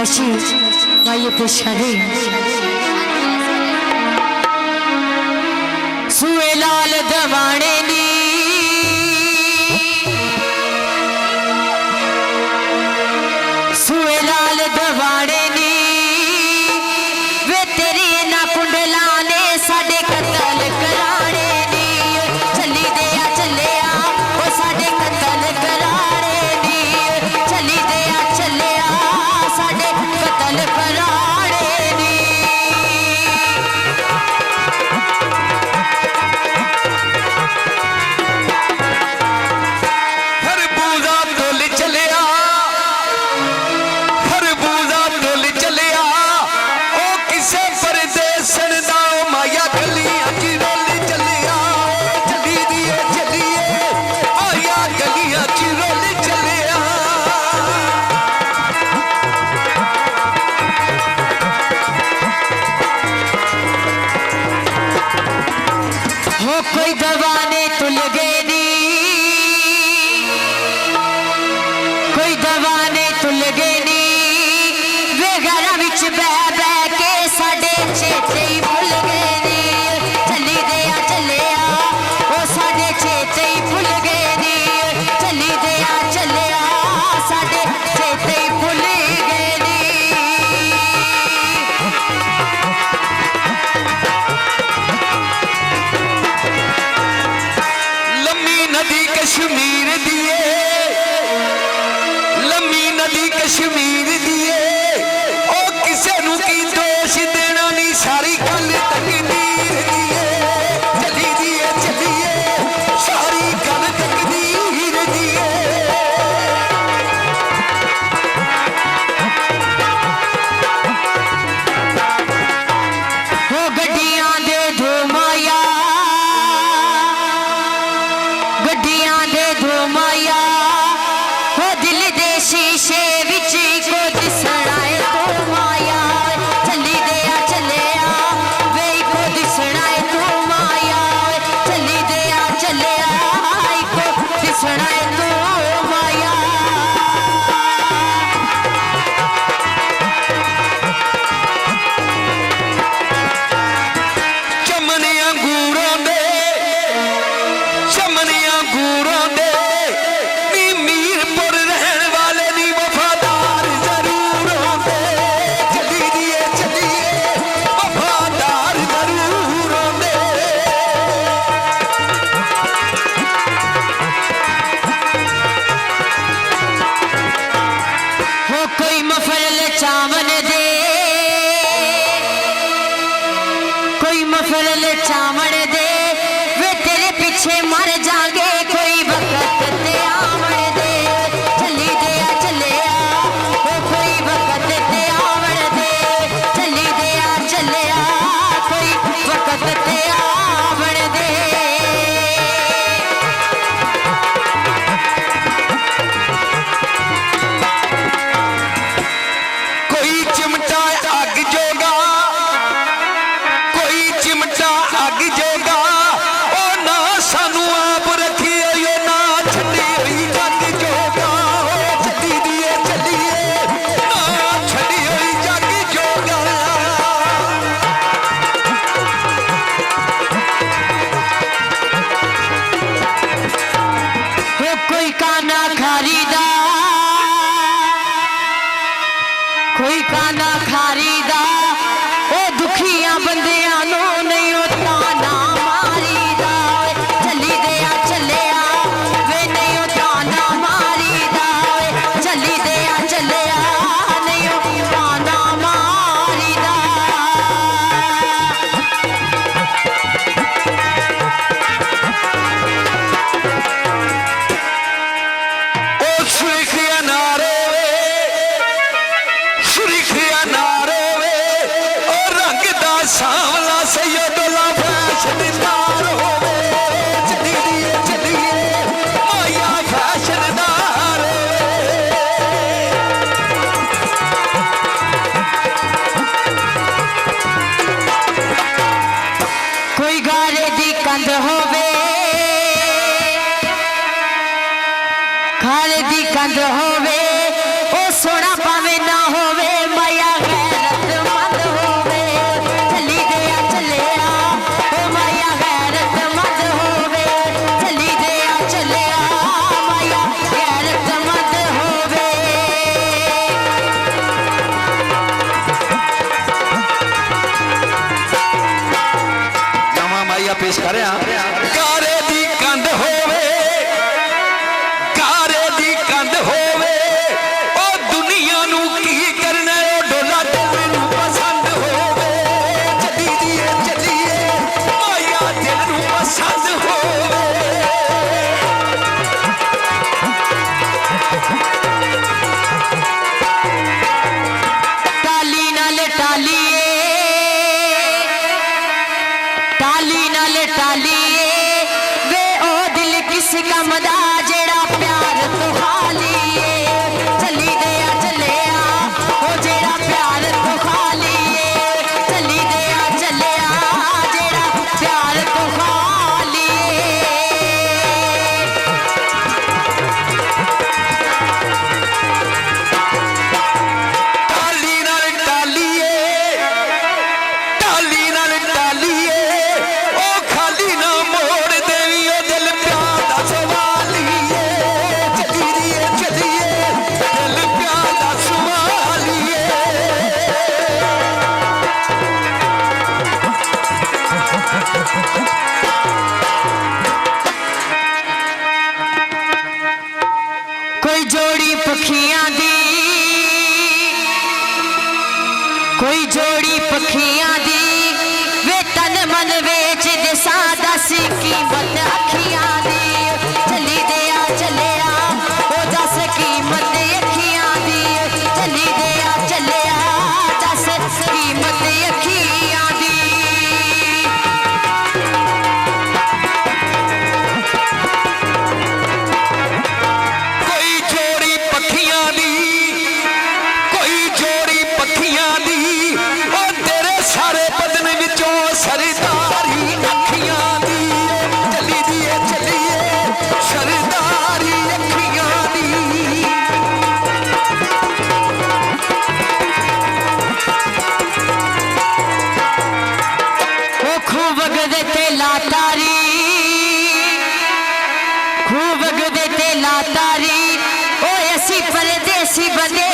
फरमाइशी माइए पेश करें। सुए लाल दवाने नी सुए लाल दवाने नी वे तेरी ना कुंडला ने साडे कतल कराने नी चली दे आ चले आ ओ साडे कतल कराने नी चली दे आ चले आ साडे कतल कराने नी। कोई दवाने तुल गए नी कोई दवाने तुल गए नी वे घरा विच बह बह के साडे चेते ही भुल गए नी चली दे आ चले आ ओ साडे चेते ही भुल गए नी चली दे आ चले आ साडे चेते ही भुल गए नी। कश्मीर दिए लम्मी नदी कश्मीर दिए ओ किसे नू की दोष देना नहीं सारी गल तकदीर दिए चली दिए चलिए सारी गल तकदीर दिए। हो गड्डियां दे धुमाया गड्डियां दे धुमाया हो दिल दे शीशे विच को दिसना है तू माया चली दे आ चले आ वे को दिसना है तू माया चली दे आ चले आ को दिसना है तू माया। कोई मफल चावन दे कोई मफल चावन दे वे तेरे पीछे मर जागे कोई वक्त ते आवन दे चली दे आ चले आ ओ कोई वक्त ते आवन दे चली दे आ चले आ कोई वक्त ते आवन दे। कोई काना खारीदा ओ दुखिया बंदियां नो नहीं ओ ताना मारीदा चली दे आ चले आ वे नहीं ओ ताना मारीदा चली दे आ चले आ नहीं ओ ताना मारीदा। ओ सुखिया नारे सावला सैयदुल्ला फैशनदार होवे चली दिए चलिए माया फैशनदार कोई गारे दी कंध होवे खाले दी कंध होवे ओ सोना पावे ना होवे किस काम दा जेड़ा प्यार तो खाली है चली दे आ ओ जेड़ा प्यार तो खाली है चली दे आ जेड़ा प्यार तो खाली टाली नाल टालीए ओ खाली ना मोड़ देवी ओ दिल प्यार दा सवालीए चलिए दिल प्यार दा सवालीए कोई जोड़ी पखियां दी कोई जोड़ी पखियां दी वे तन मन वेच दे सादा सी कीमत अखियां दी चली दे आ ओ दस कीमत अखियां दी चली दे आ दस कीमत अखियां दी कोई जोड़ी पखियां दी ओ तेरे सारे बदन विचों सरदारी अखियां दी चलिए सरदारी अखियां दी ओ खूब गदे ते लातारी खूब गदे ते लातारी ओ ऐसी परदेसी बने